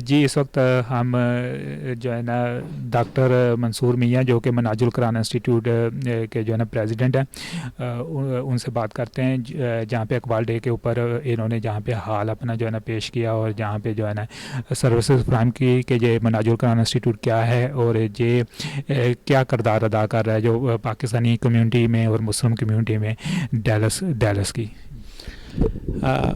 جی اس وقت ہم جو ہے نا ڈاکٹر منصور میاں جو کہ مناج القرآن انسٹیٹیوٹ کے جو ہے نا پریزیڈنٹ ہیں ان سے بات کرتے ہیں جہاں پہ اقبال ڈے کے اوپر انہوں نے جہاں پہ حال اپنا جو ہے نا پیش کیا اور جہاں پہ جو ہے نا سروسز فراہم کی کہ یہ مناج القرآن انسٹیٹیوٹ کیا ہے اور یہ کیا کردار ادا کر رہا ہے جو پاکستانی کمیونٹی میں اور مسلم کمیونٹی میں ڈیلس کی.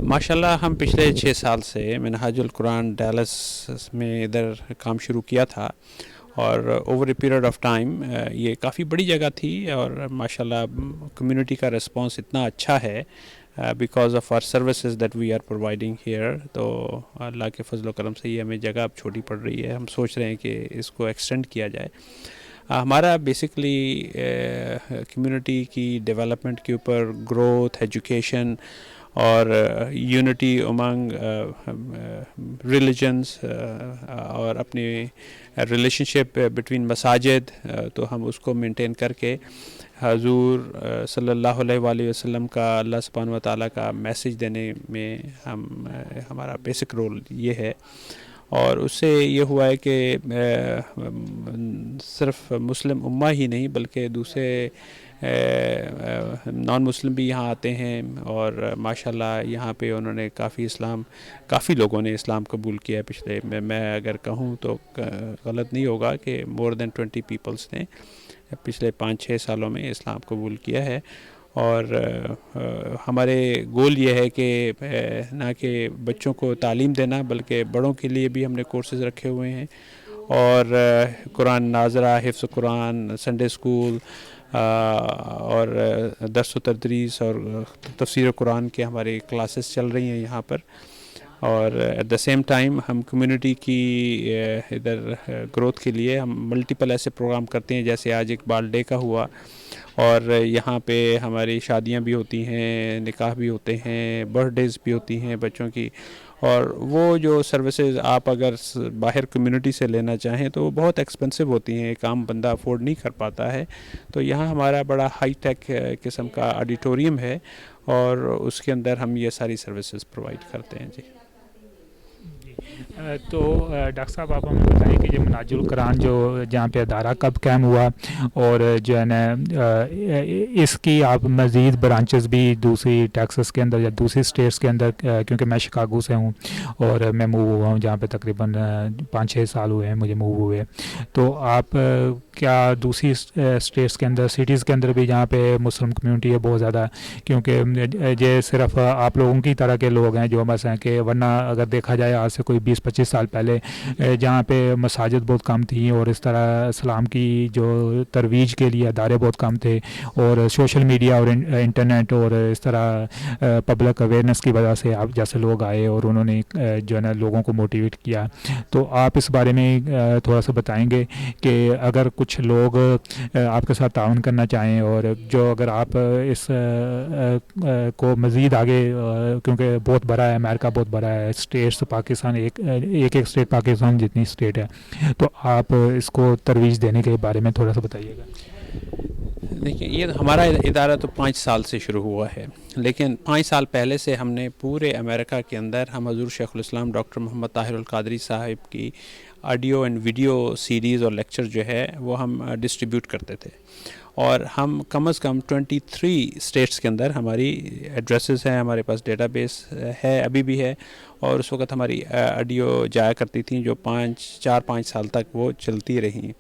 ماشاء اللہ ہم پچھلے 6 سال سے منہاج القرآن ڈیلس میں ادھر کام شروع کیا تھا اور over a period of time یہ کافی بڑی جگہ تھی اور ماشاء اللہ کمیونٹی کا رسپانس اتنا اچھا ہے because of our services that we are providing here. تو اللہ کے فضل و کرم سے یہ ہمیں جگہ اب چھوٹی پڑ رہی ہے. ہم سوچ رہے ہیں کہ اس کو ایکسٹینڈ کیا جائے. ہمارا بیسکلی کمیونٹی کی ڈیولپمنٹ کے اوپر گروتھ ایجوکیشن اور یونٹی امنگ ریلیجنس اور اپنی ریلیشن شپ بٹوین مساجد تو ہم اس کو مینٹین کر کے حضور صلی اللہ علیہ وآلہ وسلم کا اللہ سبحانہ و تعالیٰ کا میسیج دینے میں ہمارا بیسک رول یہ ہے. اور اس سے یہ ہوا ہے کہ صرف مسلم امہ ہی نہیں بلکہ دوسرے نان مسلم بھی یہاں آتے ہیں اور ماشاءاللہ یہاں پہ انہوں نے کافی لوگوں نے اسلام قبول کیا ہے. پچھلے میں اگر کہوں تو غلط نہیں ہوگا کہ مور دین 20 پیپلس نے پچھلے 5-6 سالوں میں اسلام قبول کیا ہے. اور ہمارے گول یہ ہے کہ نہ کہ بچوں کو تعلیم دینا بلکہ بڑوں کے لیے بھی ہم نے کورسز رکھے ہوئے ہیں اور قرآن ناظرہ، حفظ قرآن، سنڈے اسکول اور درس و تدریس اور تفسیر قرآن کے ہمارے کلاسز چل رہی ہیں یہاں پر. اور ایٹ دا سیم ٹائم ہم کمیونٹی کی ادھر گروتھ کے لیے ہم ملٹیپل ایسے پروگرام کرتے ہیں جیسے آج اقبال ڈے کا ہوا اور یہاں پہ ہماری شادیاں بھی ہوتی ہیں، نکاح بھی ہوتے ہیں، برتھ ڈیز بھی ہوتی ہیں بچوں کی. اور وہ جو سروسز آپ اگر باہر کمیونٹی سے لینا چاہیں تو وہ بہت ایکسپینسو ہوتی ہیں، ایک عام بندہ افورڈ نہیں کر پاتا ہے. تو یہاں ہمارا بڑا ہائی ٹیک قسم کا آڈیٹوریم ہے اور اس کے اندر ہم یہ ساری سروسز پرووائڈ کرتے ہیں. جی تو ڈاکٹر صاحب آپ ہمیں بتائیں کہ یہ مناج القرآن جو جہاں پہ ادارہ کب قائم ہوا اور جو ہے نا اس کی آپ مزید برانچز بھی دوسری ٹیکسس کے اندر یا دوسری اسٹیٹس کے اندر، کیونکہ میں شکاگو سے ہوں اور میں موو ہوا ہوں جہاں پہ تقریباً 5-6 سال ہوئے ہیں مجھے موو ہوئے. تو آپ کیا دوسری اسٹیٹس کے اندر، سٹیز کے اندر بھی جہاں پہ مسلم کمیونٹی ہے بہت زیادہ، کیونکہ یہ صرف آپ لوگوں کی طرح کے لوگ ہیں جو مثلا کہ ورنہ اگر دیکھا جائے آج سے کوئی 20-25 سال پہلے جہاں پہ مساجد بہت کم تھیں اور اس طرح اسلام کی جو ترویج کے لیے ادارے بہت کم تھے اور سوشل میڈیا اور انٹرنیٹ اور اس طرح پبلک اویئرنیس کی وجہ سے آپ جیسے لوگ آئے اور انہوں نے جو ہے نا لوگوں کو موٹیویٹ کیا. تو آپ اس بارے میں تھوڑا سا بتائیں گے کہ اگر کچھ لوگ آپ کے ساتھ تعاون کرنا چاہیں اور جو اگر آپ اس کو مزید آگے، کیونکہ بہت بڑا ہے، امریکہ بہت بڑا ہے، اسٹیٹس پاکستان ایک اسٹیٹ پاکستان جتنی اسٹیٹ ہے، تو آپ اس کو ترویج دینے کے بارے میں تھوڑا سا بتائیے گا. دیکھیں یہ ہمارا ادارہ تو 5 سال سے شروع ہوا ہے، لیکن 5 سال پہلے سے ہم نے پورے امریکہ کے اندر ہم حضور شیخ الاسلام ڈاکٹر محمد طاہر القادری صاحب کی آڈیو اینڈ ویڈیو سیریز اور لیکچر جو ہے وہ ہم ڈسٹریبیوٹ کرتے تھے. اور ہم کم از کم 23 اسٹیٹس کے اندر ہماری ایڈریسز ہیں، ہمارے پاس ڈیٹا بیس ہے ابھی بھی ہے. اور اس وقت ہماری آڈیو جایا کرتی تھیں جو 4-5 سال تک وہ چلتی رہیں.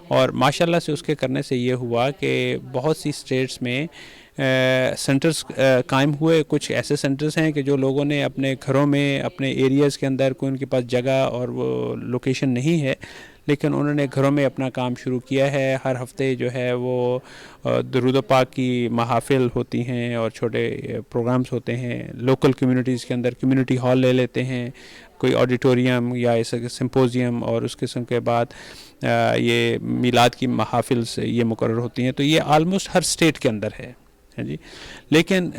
اور ماشاءاللہ سے اس کے کرنے سے یہ ہوا کہ بہت سی اسٹیٹس میں سینٹرز قائم ہوئے. کچھ ایسے سینٹرز ہیں کہ جو لوگوں نے اپنے گھروں میں، اپنے ایریاز کے اندر، کوئی ان کے پاس جگہ اور وہ لوکیشن نہیں ہے، لیکن انہوں نے گھروں میں اپنا کام شروع کیا ہے. ہر ہفتے جو ہے وہ درود و پاک کی محافل ہوتی ہیں اور چھوٹے پروگرامز ہوتے ہیں. لوکل کمیونٹیز کے اندر کمیونٹی ہال لے لیتے ہیں، کوئی آڈیٹوریم یا ایسے سمپوزیم، اور اس قسم کے بعد یہ میلاد کی محافل سے یہ مقرر ہوتی ہیں. تو یہ آلموسٹ ہر اسٹیٹ کے اندر ہے جی. لیکن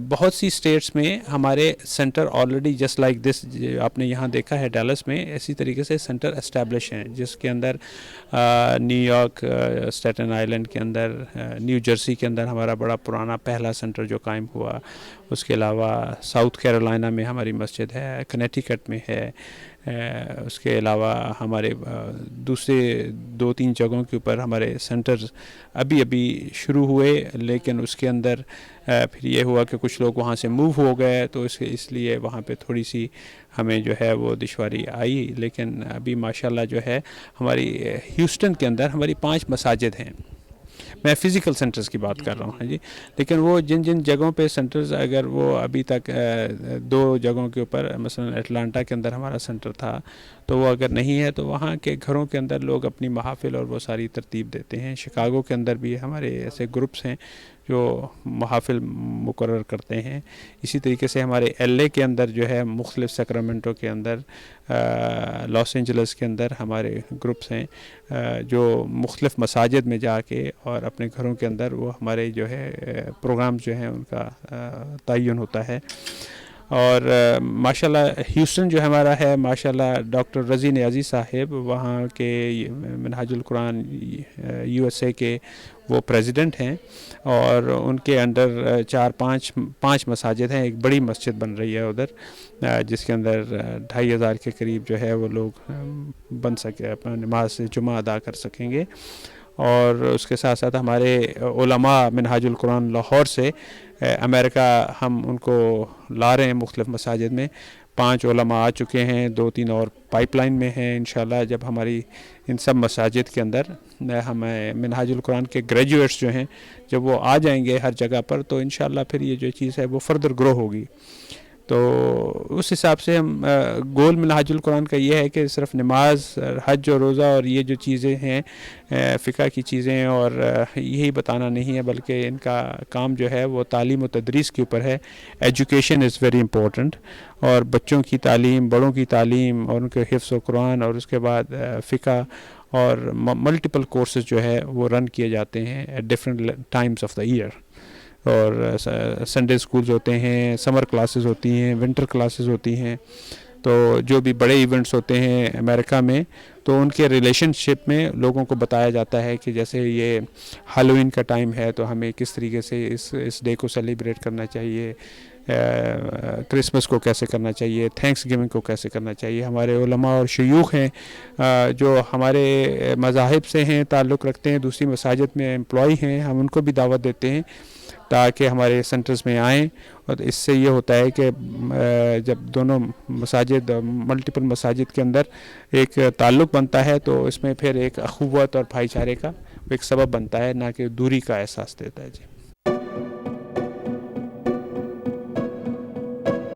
بہت سی اسٹیٹس میں ہمارے centre already just like this آپ نے یہاں دیکھا ہے ڈیلس میں، اسی طریقے سے سینٹر اسٹیبلش ہیں جس کے اندر نیو یارک، اسٹیٹن آئلینڈ کے اندر، نیو جرسی کے اندر ہمارا بڑا پرانا پہلا سینٹر جو قائم ہوا، اس کے علاوہ ساؤتھ کیرولائنا میں ہماری مسجد ہے، کنیٹیکٹ میں ہے، اس کے علاوہ ہمارے دوسرے 2-3 جگہوں کے اوپر ہمارے سینٹرز ابھی شروع ہوئے، لیکن اس کے اندر پھر یہ ہوا کہ کچھ لوگ وہاں سے موو ہو گئے، تو اس لیے وہاں پہ تھوڑی سی ہمیں جو ہے وہ دشواری آئی، لیکن ابھی ماشاءاللہ جو ہے ہماری ہیوسٹن کے اندر ہماری 5 مساجد ہیں. میں فزیکل سینٹرز کی بات کر رہا ہوں جی، لیکن وہ جن جگہوں پہ سینٹرز اگر وہ ابھی تک 2 جگہوں کے اوپر، مثلا اٹلانٹا کے اندر ہمارا سینٹر تھا، تو وہ اگر نہیں ہے تو وہاں کے گھروں کے اندر لوگ اپنی محافل اور وہ ساری ترتیب دیتے ہیں. شکاگو کے اندر بھی ہمارے ایسے گروپس ہیں جو محافل مقرر کرتے ہیں. اسی طریقے سے ہمارے ایل اے کے اندر جو ہے مختلف سیکرامنٹو کے اندر، لاس اینجلس کے اندر ہمارے گروپس ہیں جو مختلف مساجد میں جا کے اور اپنے گھروں کے اندر وہ ہمارے جو ہے پروگرام جو ہیں ان کا تعین ہوتا ہے. اور ماشاءاللہ ہیوسٹن جو ہمارا ہے، ماشاءاللہ ڈاکٹر رضی نیازی صاحب وہاں کے منہاج القرآن یو ایس اے کے وہ پریزیڈنٹ ہیں، اور ان کے انڈر 4-5 مساجد ہیں. ایک بڑی مسجد بن رہی ہے ادھر، جس کے اندر 2500 کے قریب جو ہے وہ لوگ بن سکے، اپنا نماز جمعہ ادا کر سکیں گے. اور اس کے ساتھ ساتھ ہمارے علماء منہاج القرآن لاہور سے امریکہ ہم ان کو لا رہے ہیں مختلف مساجد میں. 5 علماء آ چکے ہیں، 2-3 اور پائپ لائن میں ہیں. انشاءاللہ جب ہماری ان سب مساجد کے اندر ہمیں منہاج القرآن کے گریجویٹس جو ہیں جب وہ آ جائیں گے ہر جگہ پر، تو انشاءاللہ پھر یہ جو چیز ہے وہ فردر گرو ہوگی. تو اس حساب سے ہم گول منہاج القرآن کا یہ ہے کہ صرف نماز، حج اور روزہ اور یہ جو چیزیں ہیں فقہ کی چیزیں اور یہی بتانا نہیں ہے، بلکہ ان کا کام جو ہے وہ تعلیم و تدریس کے اوپر ہے. ایجوکیشن از ویری امپورٹنٹ، اور بچوں کی تعلیم، بڑوں کی تعلیم اور ان کے حفظ و قرآن، اور اس کے بعد فقہ اور ملٹیپل کورسز جو ہے وہ رن کیے جاتے ہیں at different times of the year. اور سنڈے اسکولز ہوتے ہیں، سمر کلاسز ہوتی ہیں، ونٹر کلاسز ہوتی ہیں. تو جو بھی بڑے ایونٹس ہوتے ہیں امریکہ میں، تو ان کے ریلیشن شپ میں لوگوں کو بتایا جاتا ہے کہ جیسے یہ ہیلوئین کا ٹائم ہے تو ہمیں کس طریقے سے اس ڈے کو سیلیبریٹ کرنا چاہیے، کرسمس کو کیسے کرنا چاہیے، تھینکس گیونگ کو کیسے کرنا چاہیے. ہمارے علماء اور شیوخ ہیں جو ہمارے مذاہب سے ہیں، تعلق رکھتے ہیں، دوسری مساجد میں امپلائی ہیں، ہم ان کو بھی دعوت دیتے ہیں تاکہ ہمارے سینٹرز میں آئیں. اور اس سے یہ ہوتا ہے کہ جب دونوں مساجد، ملٹیپل مساجد کے اندر ایک تعلق بنتا ہے تو اس میں پھر ایک اخوت اور بھائی چارے کا ایک سبب بنتا ہے، نہ کہ دوری کا احساس دیتا ہے. جی.